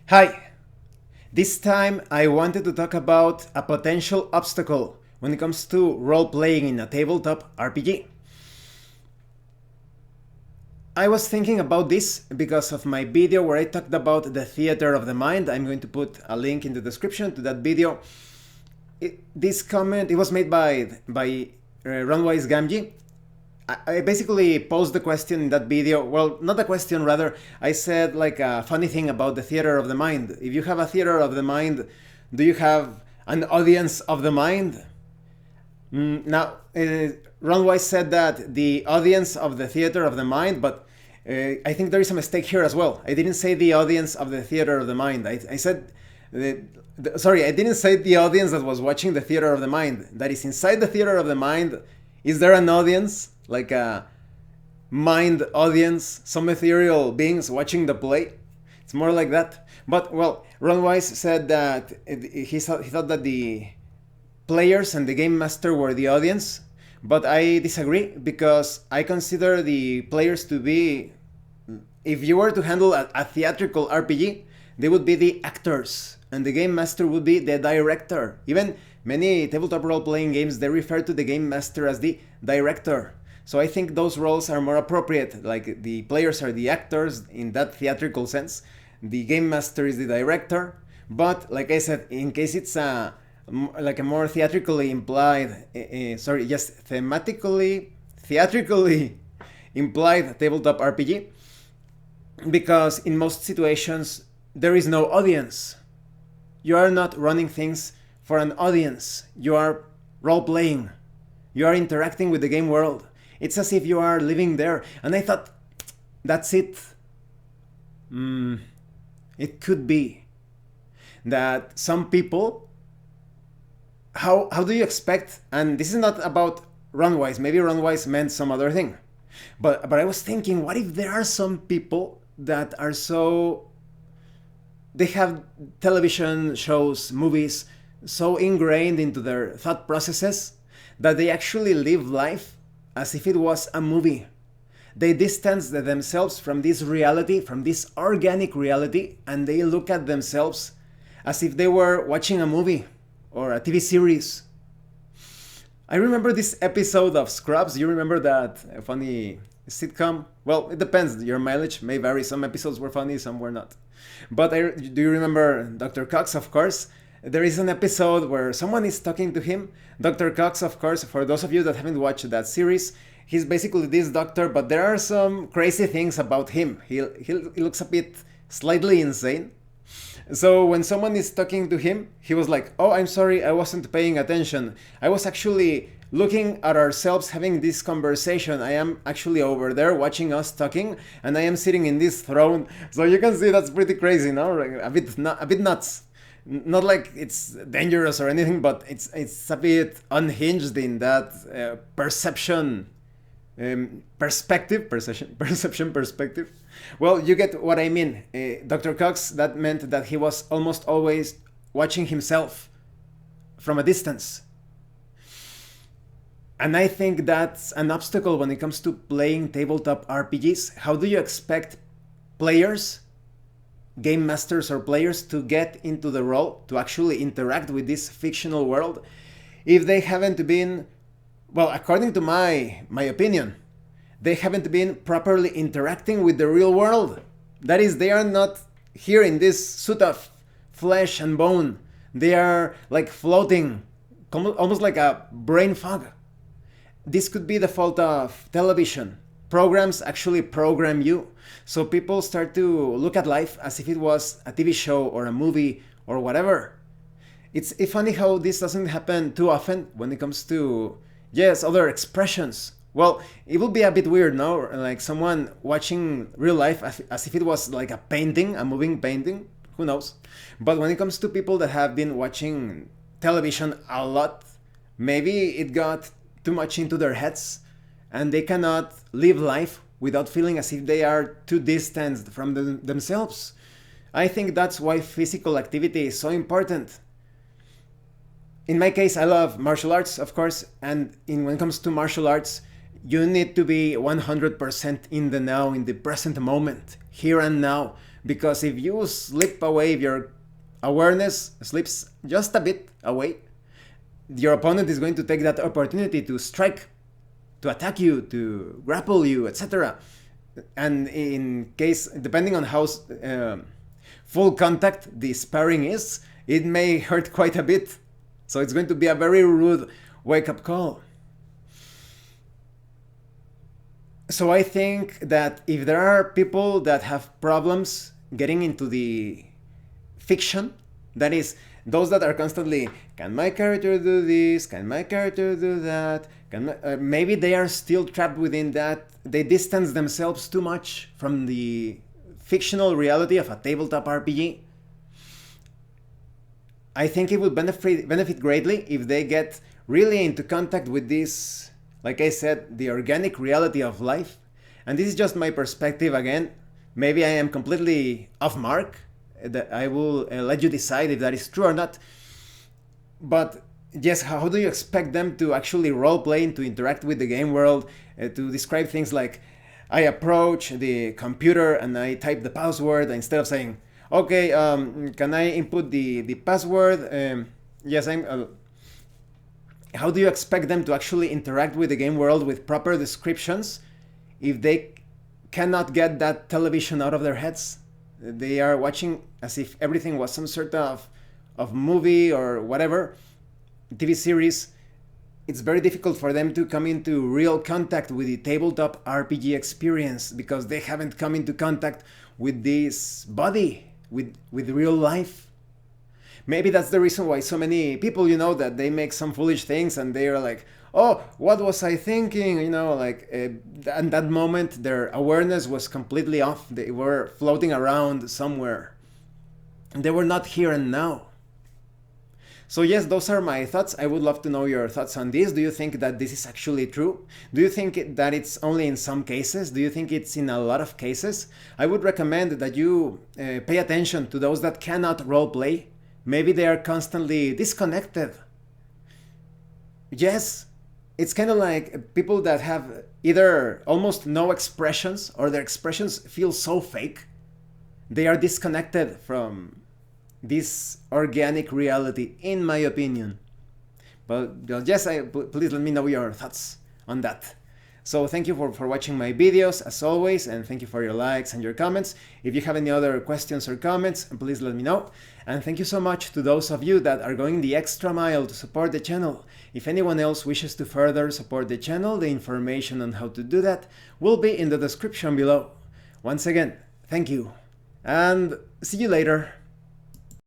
Hi! This time I wanted to talk about a potential obstacle when it comes to role playing in a tabletop RPG. I was thinking about this because of my video where I talked about the theater of the mind. I'm going to put a link in the description to that video. This comment it was made by Runwise Gamji. I basically posed the question in that video. Well, not a question, rather. I said like a funny thing about the theater of the mind. If you have a theater of the mind, do you have an audience of the mind? Now, Ron Weiss said that the audience of the theater of the mind, but I think there is a mistake here as well. I didn't say the audience of the theater of the mind. I said, sorry, I didn't say the audience that was watching the theater of the mind. That is inside the theater of the mind. Is there an audience? Like a mind audience? Some ethereal beings watching the play? It's more like that. But, well, Ron Weiss said that he thought that the players and the game master were the audience, but I disagree because I consider the players to be, if you were to handle a theatrical RPG, they would be the actors and the game master would be the director. Even many tabletop role-playing games, they refer to the game master as the director. So I think those roles are more appropriate, like the players are the actors in that theatrical sense, the game master is the director, but like I said, in case it's a like a more theatrically implied, sorry, yes, theatrically implied tabletop RPG, because in most situations there is no audience. You are not running things for an audience. You are role playing. You are interacting with the game world. It's as if you are living there. And I thought, that's it. It could be that some people, how do you expect, and this is not about Runwise, maybe Runwise meant some other thing, but I was thinking, what if there are some people that are so, they have television shows, movies so ingrained into their thought processes that they actually live life as if it was a movie. They distance themselves from this reality, from this organic reality, and they look at themselves as if they were watching a movie or a TV series. I remember this episode of Scrubs. You remember that funny sitcom? Well, it depends. Your mileage may vary. Some episodes were funny, some were not. But do you remember Dr. Cox, of course? There is an episode where someone is talking to him. Dr. Cox, of course, for those of you that haven't watched that series, he's basically this doctor, but there are some crazy things about him. He looks a bit slightly insane. So when someone is talking to him, he was like, "Oh, I'm sorry, I wasn't paying attention. I was actually looking at ourselves having this conversation. I am actually over there watching us talking, and I am sitting in this throne." So you can see that's pretty crazy, no? A bit nuts. Not like it's dangerous or anything, but it's a bit unhinged in that perception perspective. Well, you get what I mean. Dr. Cox, that meant that he was almost always watching himself from a distance. And I think that's an obstacle when it comes to playing tabletop RPGs. How do you expect players, game masters or players, to get into the role, to actually interact with this fictional world, if they haven't been, well, according to my opinion, they haven't been properly interacting with the real world. That is, they are not here in this suit of flesh and bone. They are like floating, almost like a brain fog. This could be the fault of television. Programs actually program you. So people start to look at life as if it was a TV show or a movie or whatever. It's funny how this doesn't happen too often when it comes to, yes, other expressions. Well, it would be a bit weird, no? Like someone watching real life as if it was like a painting, a moving painting. Who knows? But when it comes to people that have been watching television a lot, maybe it got too much into their heads and they cannot live life without feeling as if they are too distant from themselves. I think that's why physical activity is so important. In my case, I love martial arts, of course, and when it comes to martial arts, you need to be 100% in the now, in the present moment, here and now, Because if you slip away, if your awareness slips just a bit away, your opponent is going to take that opportunity to strike, to attack you, to grapple you, etc. And in case, depending on how full contact the sparring is, it may hurt quite a bit. So it's going to be a very rude wake-up call. So I think that if there are people that have problems getting into the fiction, that is, those that are constantly, can my character do this? Can my character do that? Maybe they are still trapped within that. They distance themselves too much from the fictional reality of a tabletop RPG. I think it would benefit greatly if they get really into contact with this, like I said, the organic reality of life. And this is just my perspective again. Maybe I am completely off mark. I will let you decide if that is true or not. But yes, how do you expect them to actually role-play, to interact with the game world, to describe things like, I approach the computer and I type the password instead of saying, okay, can I input the password? Yes, how do you expect them to actually interact with the game world with proper descriptions if they cannot get that television out of their heads? They are watching as if everything was some sort of movie or whatever, TV series. It's very difficult for them to come into real contact with the tabletop RPG experience because they haven't come into contact with this body, with real life. Maybe that's the reason why so many people, that they make some foolish things and they are like, oh, what was I thinking? At that moment, their awareness was completely off. They were floating around somewhere. They were not here and now. So yes, those are my thoughts. I would love to know your thoughts on this. Do you think that this is actually true? Do you think that it's only in some cases? Do you think it's in a lot of cases? I would recommend that you pay attention to those that cannot roleplay. Maybe they are constantly disconnected. Yes, it's kind of like people that have either almost no expressions or their expressions feel so fake. They are disconnected from this organic reality, in my opinion. But yes, please let me know your thoughts on that. So thank you for watching my videos as always, and thank you for your likes and your comments. If you have any other questions or comments, please let me know. And thank you so much to those of you that are going the extra mile to support the channel. If anyone else wishes to further support the channel, the information on how to do that will be in the description below. Once again, thank you, and see you later.